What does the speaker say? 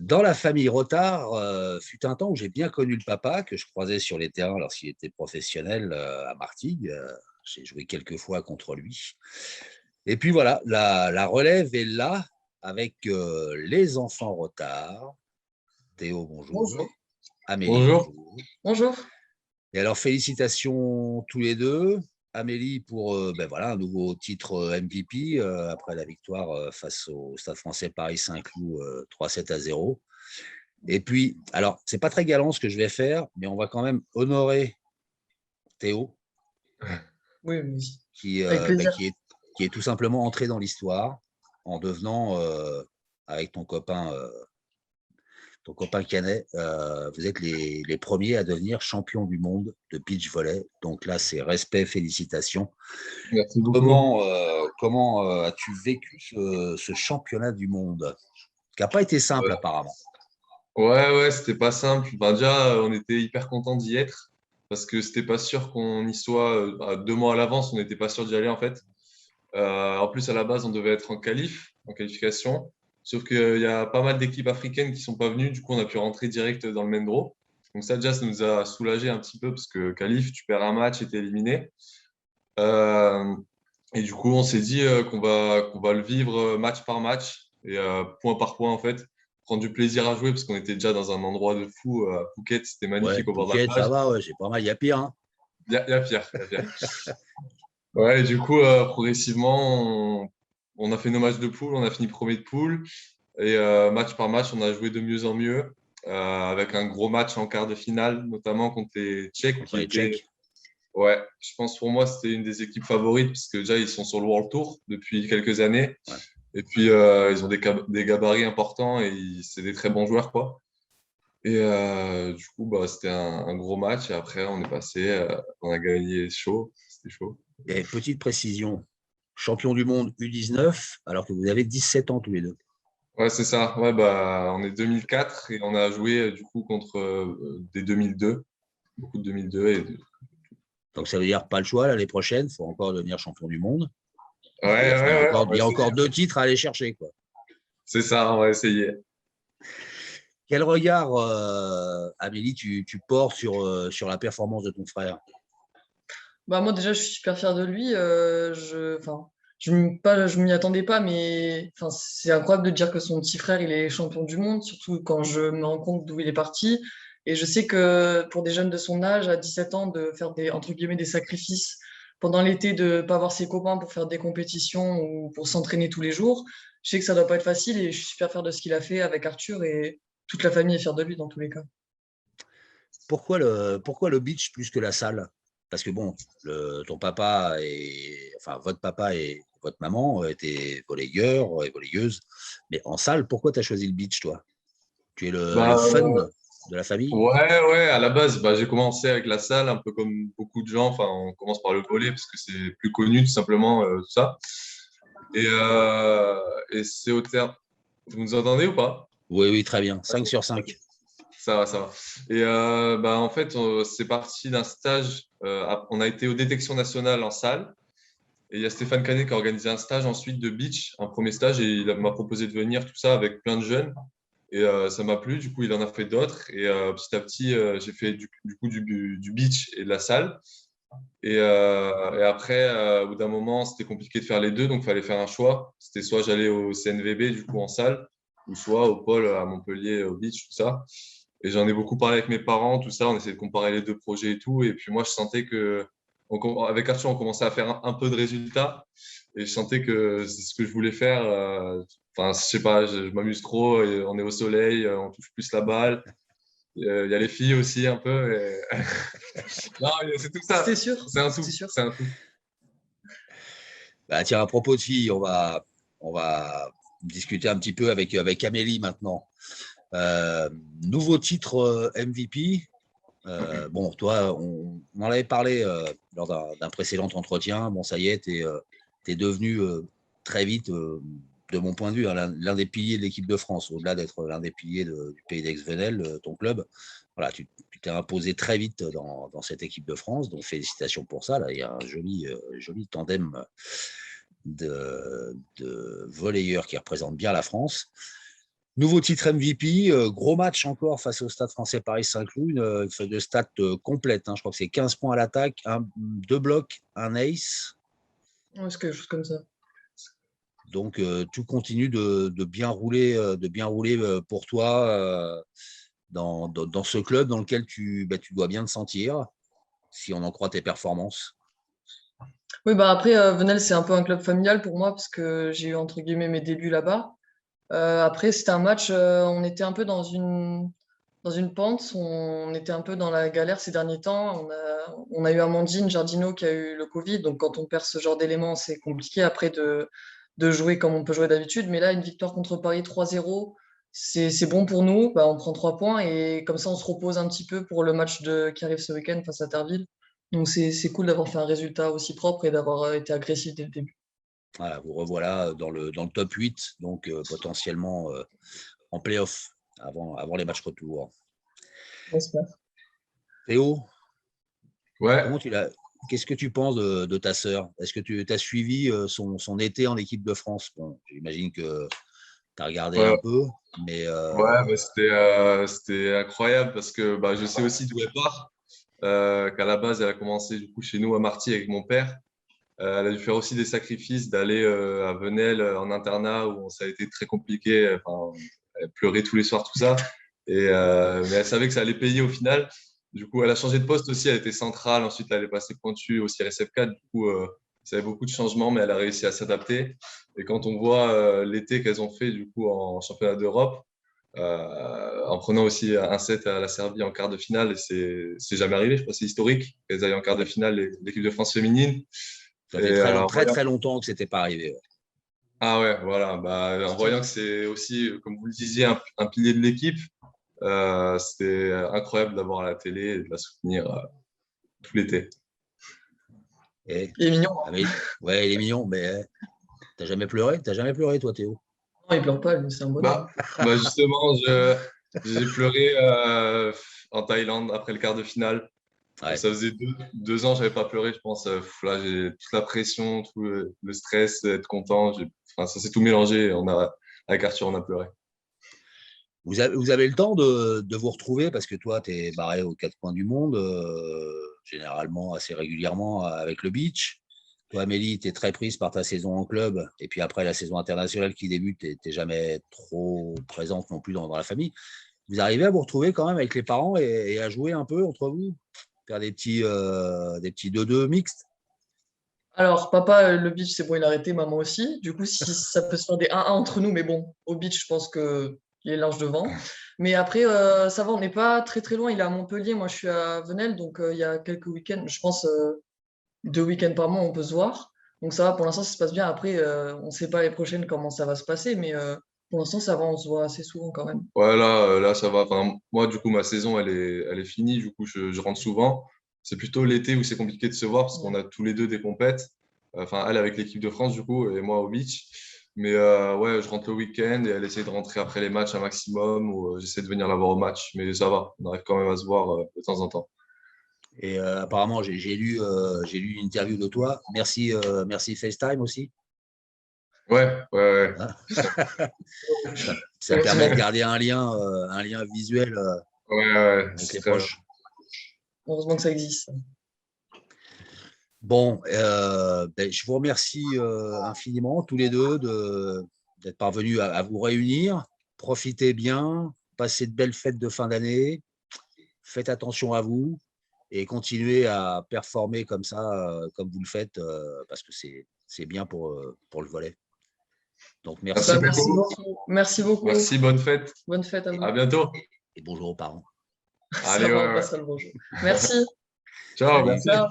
Dans la famille Rotard, fut un temps où j'ai bien connu le papa, que je croisais sur les terrains lorsqu'il était professionnel à Martigues. J'ai joué quelques fois contre lui. Et puis voilà, la relève est là avec les enfants Rotard. Théo, bonjour. Bonjour. Amélie, Bonjour. bonjour. Bonjour. Et alors, félicitations tous les deux. Amélie pour un nouveau titre MVP après la victoire face au Stade français Paris Saint-Cloud 3-7-0. Et puis, alors, c'est pas très galant ce que je vais faire, mais on va quand même honorer Théo, Oui, oui. qui, Avec euh, bah, plaisir. qui, est, qui est tout simplement entré dans l'histoire en devenant, avec ton copain Canet, vous êtes les premiers à devenir champion du monde de beach volley. Donc là, c'est respect, félicitations. Merci beaucoup. Comment as-tu vécu ce championnat du monde qui n'a pas été simple apparemment? Ouais, c'était pas simple. Ben, déjà, on était hyper contents d'y être parce que c'était pas sûr qu'on y soit 2 mois à l'avance. On n'était pas sûr d'y aller en fait. En plus, à la base, on devait être en qualification. Sauf qu'il y a pas mal d'équipes africaines qui sont pas venues. Du coup, on a pu rentrer direct dans le main draw. Donc ça, déjà, ça nous a soulagé un petit peu parce que qualif, tu perds un match et t'es éliminé. Euh, et du coup, on s'est dit qu'on va le vivre match par match et point par point, en fait. Prendre du plaisir à jouer parce qu'on était déjà dans un endroit de fou. À Phuket, c'était Ouais, magnifique au bord de la Phuket, ça plage. va, ouais, c'est pas mal, il y a pire. Hein. Il y a pire, il y a pire. Ouais, et du coup, progressivement, on a fait nos matchs de poule, on a fini premier de poule. Et match par match, on a joué de mieux en mieux. Avec un gros match en quart de finale, notamment contre les Tchèques Contre qui les étaient. Tchèques. Ouais, je pense pour moi, c'était une des équipes favorites parce que déjà, ils sont sur le World Tour depuis quelques années. Ouais. Et puis, ils ont des gabarits importants et c'est des très bons joueurs, quoi. Et du coup, bah, c'était un gros match. Et après, on est passé, on a gagné chaud. C'était chaud. Et petite précision, champion du monde U19, alors que vous avez 17 ans tous les deux. Ouais, c'est ça. Ouais, bah, on est 2004 et on a joué du coup contre des 2002, beaucoup de 2002. Donc ça veut dire pas le choix l'année prochaine, il faut encore devenir champion du monde. Ouais, C'est-à-dire qu'il y a ouais, encore, on va il y a essayer. encore deux titres à aller chercher. Quoi. C'est ça, on va essayer. Quel regard, Amélie, tu portes sur la performance de ton frère? Bah moi déjà je suis super fière de lui. Je m'y attendais pas, mais enfin c'est incroyable de dire que son petit frère il est champion du monde, surtout quand je me rends compte d'où il est parti. Et je sais que pour des jeunes de son âge, à 17 ans, de faire des entre guillemets des sacrifices pendant l'été, de pas voir ses copains pour faire des compétitions ou pour s'entraîner tous les jours, je sais que ça doit pas être facile et je suis super fière de ce qu'il a fait avec Arthur et toute la famille est fière de lui dans tous les cas. Pourquoi le beach plus que la salle? Parce que bon, ton papa enfin votre papa et votre maman étaient volleyeurs et volleyeuses, mais en salle, pourquoi tu as choisi le beach, toi? Tu es le Bah, fun de la famille? ouais, à la base, bah, j'ai commencé avec la salle, un peu comme beaucoup de gens. Enfin, on commence par le volley parce que c'est plus connu, tout simplement, tout ça. Et, euh, et c'est au terme. Vous nous entendez ou pas? Oui, oui, très bien. 5 sur 5. Ça va, ça va. Et bah, en fait, c'est parti d'un stage. On a été aux détections nationales en salle. Et il y a Stéphane Canet qui a organisé un stage ensuite de beach, un premier stage, et m'a proposé de venir, tout ça, avec plein de jeunes. Et ça m'a plu, du coup, il en a fait d'autres. Et petit à petit, j'ai fait du coup du beach et de la salle. Et après, au bout d'un moment, c'était compliqué de faire les deux, donc il fallait faire un choix. C'était soit j'allais au CNVB, du coup, en salle, ou soit au pôle à Montpellier, au beach, tout ça. Et j'en ai beaucoup parlé avec mes parents, tout ça. On essayait de comparer les deux projets et tout. Et puis moi, je sentais que, avec Arthur, on commençait à faire un peu de résultats. Et je sentais que c'est ce que je voulais faire. Enfin, je sais pas, je m'amuse trop. Et on est au soleil, on touche plus la balle. Il y a les filles aussi un peu. Non, c'est tout ça. C'était sûr, C'est un c'était tout. sûr. C'est un tout. Bah, tiens, à propos de filles, on va discuter un petit peu avec Amélie maintenant. Euh, Nouveau titre MVP. Bon, toi, on en avait parlé lors d'un précédent entretien. Bon, ça y est, tu es devenu très vite, de mon point de vue, hein, l'un des piliers de l'équipe de France, au-delà d'être l'un des piliers du Pays d'Aix-Venelle, ton club. Voilà, tu t'es imposé très vite dans cette équipe de France, donc félicitations pour ça. Là, il y a un joli tandem de volleyeurs qui représentent bien la France. Nouveau titre MVP, gros match encore face au Stade Français Paris-Saint-Cloud, une feuille de stats complète. Hein, je crois que c'est 15 points à l'attaque, 2 blocs, un ace. Ouais, c'est quelque chose comme ça. Donc, tout continue de bien rouler, pour toi dans ce club dans lequel tu dois bien te sentir, si on en croit tes performances. Oui, bah après, Venelle, c'est un peu un club familial pour moi parce que j'ai eu entre guillemets mes débuts là-bas. Après, c'était un match, on était un peu dans une pente, on était un peu dans la galère ces derniers temps. On a eu Amandine Jardino qui a eu le Covid, donc quand on perd ce genre d'éléments, c'est compliqué après de jouer comme on peut jouer d'habitude. Mais là, une victoire contre Paris 3-0, c'est bon pour nous. Bah, on prend 3 points et comme ça, on se repose un petit peu pour le match qui arrive ce week-end face à Terville. Donc c'est cool d'avoir fait un résultat aussi propre et d'avoir été agressif dès le début. Voilà, vous revoilà dans le top 8, donc potentiellement en play-off avant les matchs retour. J'espère. Théo, Ouais. qu'est-ce que tu penses de ta sœur? Est-ce que tu as suivi son été en équipe de France? Bon, j'imagine que tu as regardé un peu, mais Ouais, bah, c'était incroyable parce que bah, je sais aussi d'où elle part. Qu'à la base, elle a commencé du coup chez nous à Marty avec mon père. Elle a dû faire aussi des sacrifices d'aller à Venelle en internat où ça a été très compliqué. Enfin, elle pleurait tous les soirs, tout ça. Mais elle savait que ça allait payer au final. Du coup, elle a changé de poste aussi. Elle était centrale. Ensuite, elle est passée pointue au CRSF4. Du coup, ça avait beaucoup de changements, mais elle a réussi à s'adapter. Et quand on voit l'été qu'elles ont fait du coup en championnat d'Europe, en prenant aussi un set à la Serbie en quart de finale, et c'est jamais arrivé. Je crois que c'est historique qu'elles aillent en quart de finale l'équipe de France féminine. ça fait très longtemps que c'était pas arrivé. Ouais. Ah ouais, voilà. Bah, en voyant que c'est aussi, comme vous le disiez, un pilier de l'équipe, c'était incroyable d'avoir à la télé et de la soutenir tout l'été. Et, Il est mignon. ouais, il est mignon, mais t'as jamais pleuré? T'as jamais pleuré, toi, Théo? Non, il pleure pas, lui, c'est un bonhomme. Bah justement, j'ai pleuré en Thaïlande après le quart de finale. Ouais. Ça faisait 2 ans que je n'avais pas pleuré, je pense. Là, j'ai toute la pression, tout le stress, être content. Enfin, ça s'est tout mélangé. Avec Arthur, on a pleuré. Vous avez le temps de vous retrouver parce que toi, tu es barré aux 4 coins du monde, généralement assez régulièrement avec le beach. Toi, Amélie, tu es très prise par ta saison en club et puis après la saison internationale qui débute, tu n'es jamais trop présente non plus dans la famille. Vous arrivez à vous retrouver quand même avec les parents et à jouer un peu entre vous? Faire des petits 2-2 mixtes? Alors, papa, le beach, c'est bon, il a arrêté, maman aussi. Du coup, si ça peut se faire des 1-1 entre nous, mais bon, au beach, je pense qu'il est large devant. Mais après, ça va, on n'est pas très très loin. Il est à Montpellier, moi je suis à Venelle, donc il y a quelques week-ends, je pense 2 week-ends par mois, on peut se voir. Donc ça va, pour l'instant, ça se passe bien. Après, on ne sait pas les prochaines comment ça va se passer, mais pour l'instant, ça va, on se voit assez souvent quand même. Ouais, là, ça va. Enfin, moi, du coup, ma saison, elle est finie. Du coup, je rentre souvent. C'est plutôt l'été où c'est compliqué de se voir parce qu'on a tous les deux des compètes. Enfin, elle avec l'équipe de France, du coup, et moi au beach. Mais ouais, je rentre le week-end et elle essaie de rentrer après les matchs un maximum ou j'essaie de venir la voir au match. Mais ça va, on arrive quand même à se voir de temps en temps. Et apparemment, j'ai lu une interview de toi. Merci FaceTime aussi. Ouais. Hein. Ça permet de garder un lien visuel Ouais, avec les proches. Heureusement que ça existe. Bon, je vous remercie infiniment tous les deux d'être parvenus à vous réunir. Profitez bien, passez de belles fêtes de fin d'année, faites attention à vous et continuez à performer comme ça, comme vous le faites, parce que c'est bien pour le volley. Donc merci beaucoup. Merci beaucoup. Merci, bonne fête. Bonne fête à vous. À bientôt. Et bonjour aux parents. Allez, ça va, on passera le bonjour. Merci. Ciao, merci. Ciao.